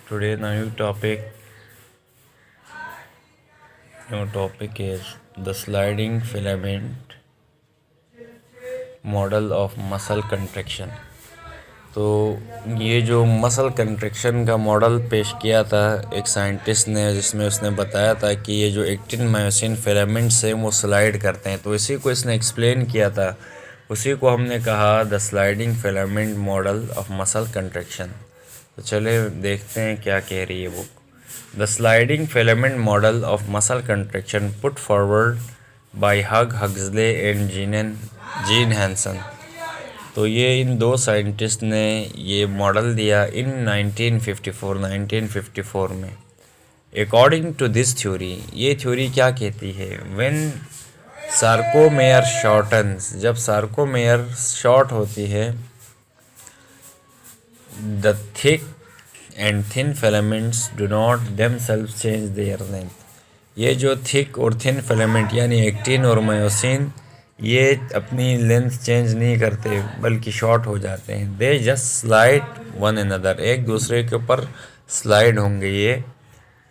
Today new topic is the sliding filament model of muscle contraction. तो ये जो muscle contraction का model पेश किया था एक साइंटिस्ट ने, जिसमें उसने बताया था कि ये जो एक्टिन मायोसिन फिलामेंट्स हैं वो स्लाइड करते हैं, तो इसी को इसने एक्सप्लेन किया था। उसी को हमने कहा the sliding filament model of muscle contraction. तो चले देखते हैं क्या कह रही है book. The sliding filament model of muscle contraction put forward by Huxley and Jean Hanson. तो ये इन दो साइंटिस्ट ने ये मॉडल दिया इन 1954 में। अकॉर्डिंग टू दिस थ्योरी, ये थ्योरी क्या कहती है, व्हेन सार्कोमेयर शॉर्टन्स, जब सार्कोमेयर शॉर्ट होती है, the thick and thin filaments do not themselves change their length. ये जो थिक और थिन फिलामेंट यानी एक्टिन और मायोसिन, ये अपनी लेंथ चेंज नहीं करते बल्कि शॉर्ट हो जाते हैं। They just slide one another, एक दूसरे के ऊपर स्लाइड होंगे ये,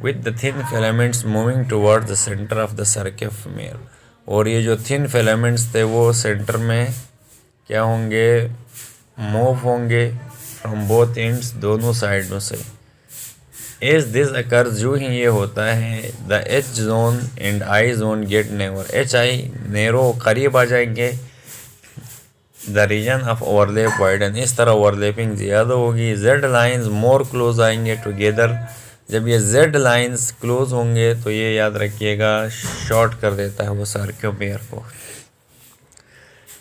with the thin filaments moving toward the centre of the sarcomere. और ये जो थिन फिलामेंट्स थे वो सेंटर में क्या होंगे, मूव होंगे फ्रॉम बोथ एंड्स, दोनों साइडों से। एज दिस अकर्स, जो ही ये होता है, the H zone and I zone get narrower, H I narrow करीब आ जाएंगे, the region of overlap widen, इस तरह ओवरलैपिंग ज़्यादा होगी। जेड लाइंस मोर क्लोज आएंगे टुगेदर, जब ये जेड लाइंस क्लोज होंगे तो ये याद रखिएगा शॉर्ट कर देता है वो सार्कोमेयर को।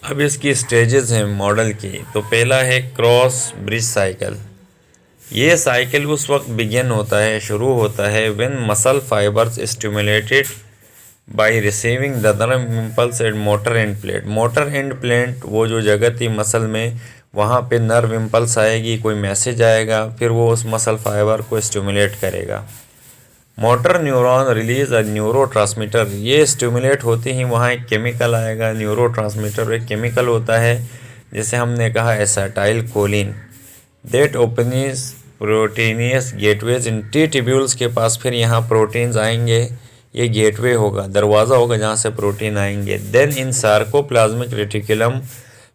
अब इसकी स्टेजेस हैं मॉडल की। तो पहला है क्रॉस ब्रिज साइकिल। ये साइकिल उस वक्त बिगिन होता है, शुरू होता है, when muscle fibres stimulated by receiving the nerve impulse and motor end plate. Motor end plate वो जो जगह थी मसल में, वहाँ पे नर्व इम्पल्स आएगी, कोई मैसेज आएगा, फिर वो उस मसल फाइबर को स्टिमुलेट करेगा। Motor neuron release a neuro transmitter, ये स्टिमुलेट होते ही वहाँ एक केमिकल आएगा, न्यूरो ट्रांसमीटर एक केमिकल होता है जिसे हमने कहा acetylcholine. That opens proteinaceous gateways in T tubules के पास, फिर यहाँ प्रोटीन्स आएंगे, ये गेटवे होगा, दरवाज़ा होगा जहाँ से प्रोटीन आएंगे। देन इन सार्कोप्लाज्मिक रेटिकुलम,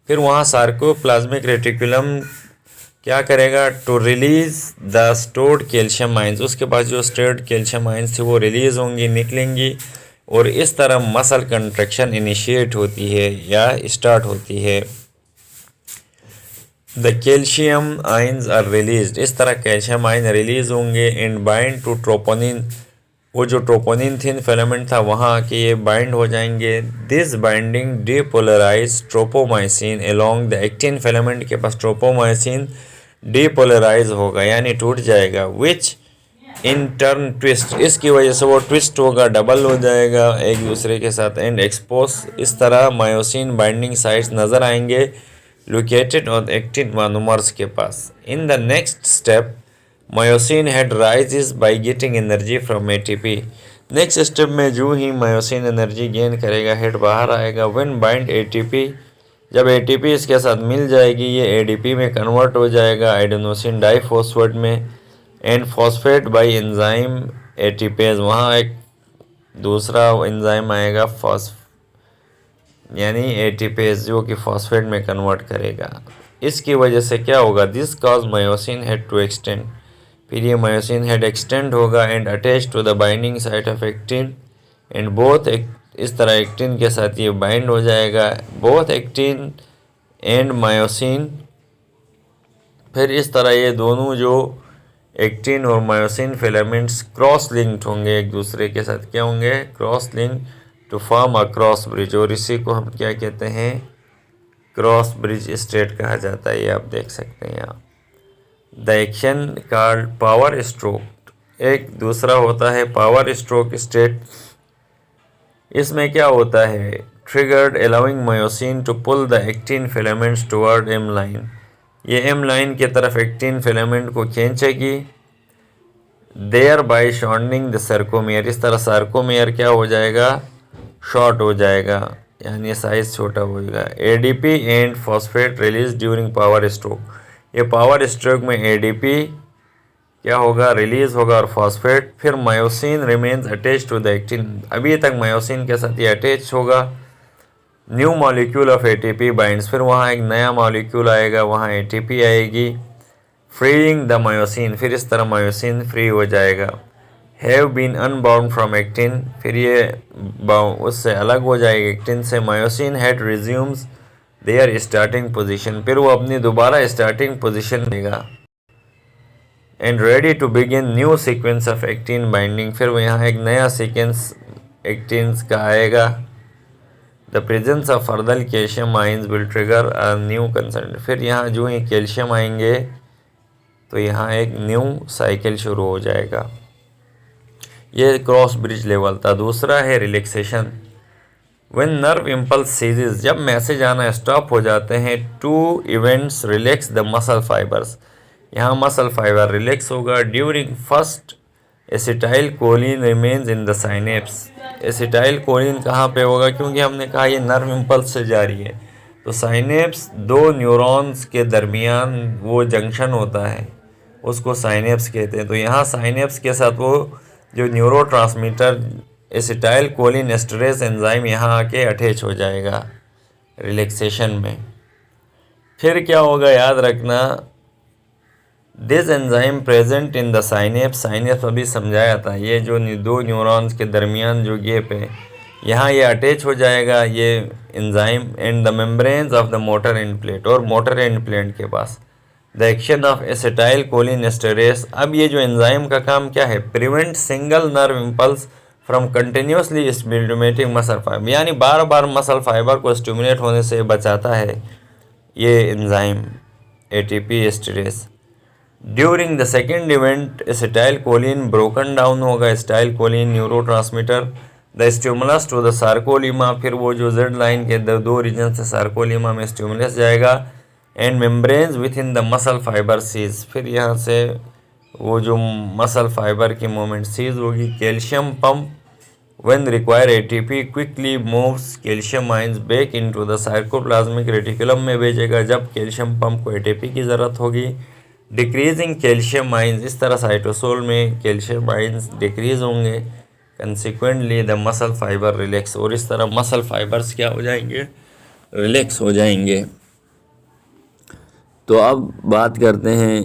फिर वहाँ सार्कोप्लाज्मिक रेटिकुलम क्या करेगा, to release the stored calcium ions, उसके पास जो स्टोर्ड कैल्शियम आयंस थी वो रिलीज होंगी, निकलेंगी, और इस तरह मसल कंट्रैक्शन इनिशिएट होती है या स्टार्ट होती है। The calcium ions are release, इस तरह कैल्शियम आयन रिलीज होंगे एंड बाइंड टू ट्रोपोनिन, वो जो ट्रोपोनिन थिन फिलामेंट था वहाँ आके ये बाइंड हो जाएंगे। This binding depolarize tropomyosin along the actin filament के पास ट्रोपोमाइसिन डीपोलराइज होगा यानी टूट जाएगा, विच इन टर्न ट्विस्ट, इसकी वजह से वो ट्विस्ट होगा, डबल हो जाएगा एक दूसरे के साथ, एंड एक्सपोज, इस तरह मायोसिन बाइंडिंग साइट्स नज़र आएंगे लोकेटेड ऑन एक्टिन मोनोमर्स के पास। In the next step myosin head rises by getting energy from ATP, next step में जो ही मायोसिन एनर्जी गेन करेगा हेड बाहर आएगा। व्हेन बाइंड एटीपी, जब एटीपी इसके साथ मिल जाएगी ये एडीपी में कन्वर्ट हो जाएगा एडेनोसिन डाइफॉस्फेट में, and phosphate bye enzyme ATPase, वहाँ एक दूसरा एंजाइम आएगा यानी एटीपेज जो कि फॉस्फेट में कन्वर्ट करेगा। इसकी वजह से क्या होगा, this cause myosin head to extend, फिर ये मायोसिन हेड एक्सटेंड होगा and attach to the binding site of actin, and both इस तरह एक्टिन के साथ ये बाइंड हो जाएगा, बोथ एक्टिन एंड मायोसिन। फिर इस तरह ये दोनों जो एक्टिन और मायोसिन फिलामेंट्स क्रॉस लिंक्ड होंगे एक दूसरे के साथ, क्या होंगे, cross link to form a cross bridge, और इसी को हम क्या कहते हैं, क्रॉस ब्रिज स्टेट कहा जाता है। ये आप देख सकते हैं यहाँ। The action called power stroke, एक दूसरा होता है पावर स्ट्रोक स्टेट। इसमें क्या होता है, triggered allowing myosin to pull the actin filaments toward M line, ये एम लाइन की तरफ एक्टिन फिलामेंट को खींचेगी, thereby shortening the sarcomere, इस तरह सार्कोमेयर क्या हो जाएगा, शॉर्ट हो जाएगा यानी साइज छोटा होगा। ADP and phosphate release during power stroke, ये पावर स्ट्रोक में एडीपी क्या होगा, रिलीज होगा और फॉस्फेट। फिर myosin remains attach to the actin, अभी तक मायोसिन के साथ ये अटैच होगा। New molecule of ATP binds, फिर वहाँ एक नया मॉलिक्यूल आएगा, वहाँ एटीपी आएगी। फ्रीइंग द मायोसिन, फिर इस तरह मायोसिन फ्री हो जाएगा। Have been unbound from actin, फिर ये उससे अलग हो जाएगा एक्टिन से। Myosin head resumes their starting position, फिर वो अपनी दोबारा स्टार्टिंग पोजीशन देगा। And ready to begin new sequence of actin binding, फिर वो यहाँ एक नया सीक्वेंस एक्टिन का आएगा। The presence of further calcium ions will trigger a new concern, फिर यहाँ जो ही कैल्शियम आएंगे तो यहाँ एक न्यू साइकिल शुरू हो जाएगा। ये क्रॉस ब्रिज लेवल था। दूसरा है relaxation. When nerve impulse ceases, जब मैसेज आना स्टॉप हो जाते हैं, two events relax the muscle fibres, यहाँ मसल फाइबर रिलैक्स होगा। During first acetylcholine remains in the synapse, acetylcholine कहाँ पे होगा, क्योंकि हमने कहा ये नर्व इम्पल्स से जारी है, तो साइनेप्स दो न्यूरॉन्स के दरमियान वो जंक्शन होता है, उसको साइनेप्स कहते हैं। तो यहाँ साइनेप्स के साथ वो जो neurotransmitter acetyl choline esterase enzyme यहाँ आके अटैच हो जाएगा रिलैक्सेशन में। फिर क्या होगा याद रखना, this enzyme present in the synapse, synapse अभी समझाया था, ये जो दो न्यूरॉन्स के दरमियान जो गैप है यहाँ ये अटैच हो जाएगा ये enzyme. And the membranes of the motor end plate, और मोटर एंड प्लेट के पास the action of acetylcholinesterase. अब ये जो एंजाइम का काम क्या है, prevent single nerve impulse from continuously stimulating muscle fibre, यानी बार बार मसल फाइबर को स्टिमुलेट होने से बचाता है ये enzyme ATP esterase. During the second event acetylcholine broken down होगा, acetylcholine neurotransmitter. The stimulus to the सार्कोलीमा, फिर वो जो जेड लाइन के दो रीजन से सार्कोलीमा में स्टिमुलस जाएगा। And membranes within the muscle fibre cease, फिर यहाँ से वो जो मसल फाइबर की मूवमेंट सीज होगी। Calcium pump when require ATP quickly moves calcium ions back into the cytoplasmic reticulum में भेजेगा जब कैल्शियम पंप को एटीपी की ज़रूरत होगी। डिक्रीजिंग कैल्शियम आइंस, इस तरह साइटोसोल में कैल्शियम आइंस डिक्रीज होंगे। Consequently the muscle fibre relax, और इस तरह मसल फाइबर्स क्या हो जाएंगे, रिलैक्स हो जाएंगे। तो अब बात करते हैं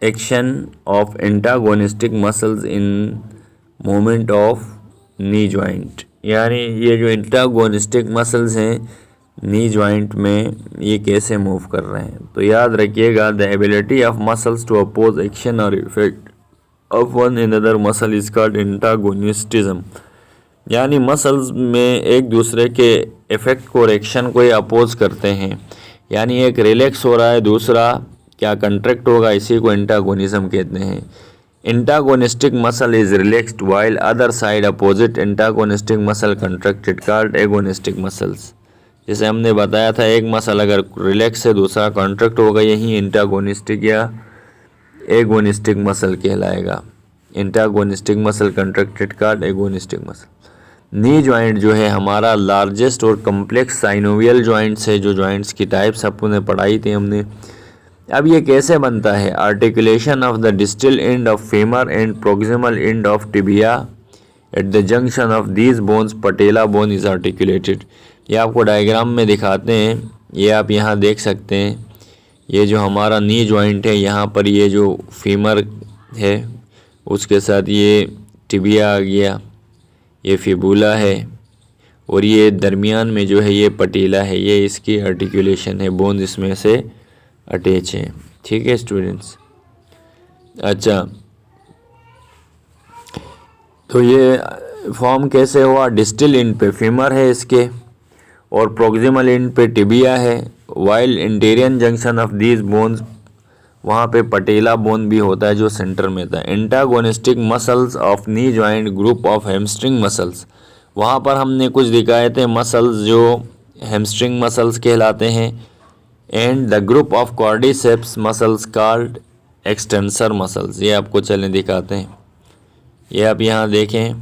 action of antagonistic muscles in movement of knee joint, यानी ये जो एंटागोनिस्टिक मसल्स हैं नी जॉइंट में ये कैसे मूव कर रहे हैं। तो याद रखिएगा, the ability of muscles to oppose action और effect of one another muscle is called antagonism, यानी मसल्स में एक दूसरे के इफेक्ट को और एक्शन को ये अपोज करते हैं, यानी एक रिलैक्स हो रहा है, दूसरा क्या कंट्रैक्ट होगा, इसी को एंटागोनिज्म कहते हैं। Antagonistic muscle is relaxed while other side opposite antagonistic muscle contracted called agonistic muscles. जैसे हमने बताया था, एक मसल अगर रिलैक्स है दूसरा कॉन्ट्रैक्ट होगा, यही एंटागोनिस्टिक या एगोनिस्टिक मसल कहलाएगा। Antagonistic muscle contracted called agonistic muscle. Knee joint जो है हमारा लार्जेस्ट और कम्प्लेक्स साइनोवियल जॉइंट्स है, जो जॉइंट्स की टाइप्स आपने पढ़ाई थी हमने। अब ये कैसे बनता है, articulation of the distal end of famer and proximal end of tibia at the junction of these bones patella bone is articulated. ये आपको डायग्राम में दिखाते हैं, ये आप यहाँ देख सकते हैं। ये जो हमारा नी जॉइंट है, यहाँ पर ये जो फीमर है उसके साथ ये टिबिया आ गया, ये फिबुला है, और ये दरमियान में जो है ये पटीला है, ये इसकी आर्टिकुलेशन है, बोन इसमें से अटैच है। ठीक है स्टूडेंट्स। अच्छा, तो ये फॉर्म कैसे हुआ, डिस्टल एंड पे फीमर है इसके, और प्रोक्सिमल एंड पे टिबिया है, while interior junction of these bones, वहाँ पे पटेला बोन भी होता है जो सेंटर में था। Antagonistic muscles of knee joint group of hamstring muscles, वहाँ पर हमने कुछ दिखाए थे मसल्स जो हैमस्ट्रिंग मसल्स कहलाते हैं। And the group of quadriceps muscles called extensor muscles, ये आपको चले दिखाते हैं। ये आप यहाँ देखें,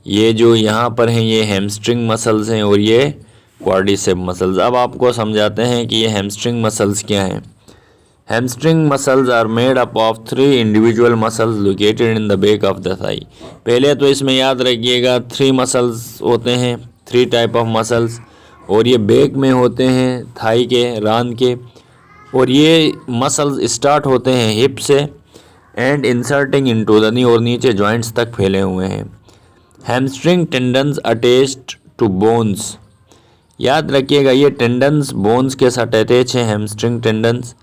ये जो यहाँ पर हैं ये हैमस्ट्रिंग मसल्स हैं और ये क्वाड्रिसेप मसल्स। अब आपको समझाते हैं कि ये हैमस्ट्रिंग मसल्स क्या हैं। Hamstring muscles are made up of 3 individual muscles located in the back of the thigh. पहले तो इसमें याद रखिएगा 3 मसल्स होते हैं, 3 टाइप ऑफ मसल्स, और ये बैक में होते हैं, थाई के, रान के। और ये मसल्स स्टार्ट होते हैं हिप से and inserting into the knee, और नीचे जॉइंट्स तक फैले हुए हैं। Hamstring tendons attached to bones. याद रखिएगा ये टेंडन्स बोन्स के साथ अटैच हैं, hamstring tendons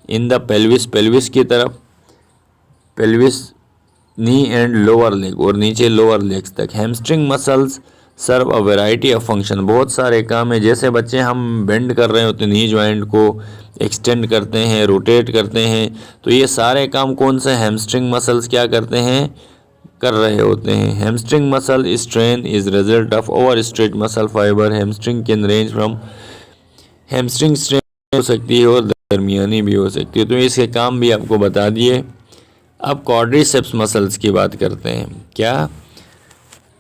in the pelvis, pelvis की तरफ, pelvis, knee and lower leg, और नीचे लोअर लेग्स तक। Hamstring muscles serve a variety of function. बहुत सारे काम है, जैसे बच्चे हम बेंड कर रहे होते हैं, नी जॉइंट को एक्सटेंड करते हैं, रोटेट करते हैं, तो ये सारे काम कौन से हैमस्ट्रिंग मसल्स क्या करते हैं, कर रहे होते हैं। Hamstring muscle strain is result of over stretch muscle fibre. Hamstring can range from, hamstring strain हो सकती है और दरमियानी भी हो सकती है। तो इसके काम भी आपको बता दिए। अब क्वाड्रिसेप्स मसल्स की बात करते हैं। क्या?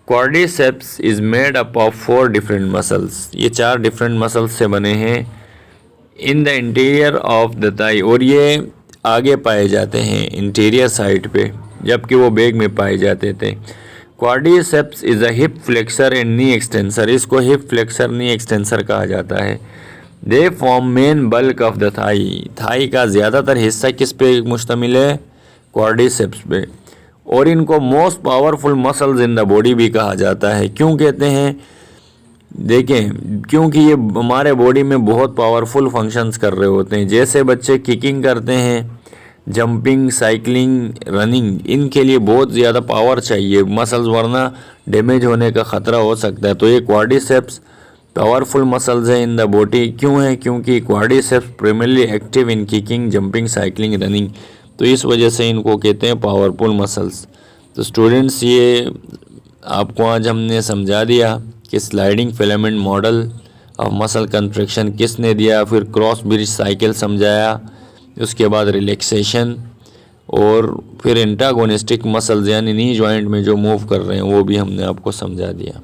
Quadriceps is made up of 4 different muscles. ये 4 डिफरेंट मसल्स से बने हैं in the interior of the thigh, और ये आगे पाए जाते हैं इंटीरियर साइड पे, जबकि वो बैक में पाए जाते थे। Quadriceps is a hip flexor and knee extensor. इसको हिप फ्लेक्सर, नी एक्सटेंसर कहा जाता है। They form main bulk of the thigh. Thigh का ज़्यादातर हिस्सा किस पे मुश्तमिल है? क्वाड्रिसेप्स पे। और इनको most powerful muscles in the body भी कहा जाता है। क्यों कहते हैं? देखें, क्योंकि ये हमारे बॉडी में बहुत पावरफुल फंक्शंस कर रहे होते हैं। जैसे बच्चे किकिंग करते हैं, जंपिंग, साइकिलिंग, रनिंग, इनके लिए बहुत ज़्यादा पावर चाहिए मसल्स, वरना डैमेज होने का ख़तरा हो सकता है। तो ये क्वाड्रिसेप्स पावरफुल मसल्स हैं इन द बॉडी। क्यों है? क्योंकि quadriceps primarily active in kicking, jumping, cycling, running, तो इस वजह से इनको कहते हैं पावरफुल मसल्स। तो स्टूडेंट्स, ये आपको आज हमने समझा दिया कि sliding filament model of muscle contraction किसने दिया, फिर क्रॉस ब्रिज साइकिल समझाया, उसके बाद रिलैक्सेशन, और फिर एंटागोनिस्टिक मसल्स यानी नी जॉइंट में जो मूव कर रहे हैं वो भी हमने आपको समझा दिया।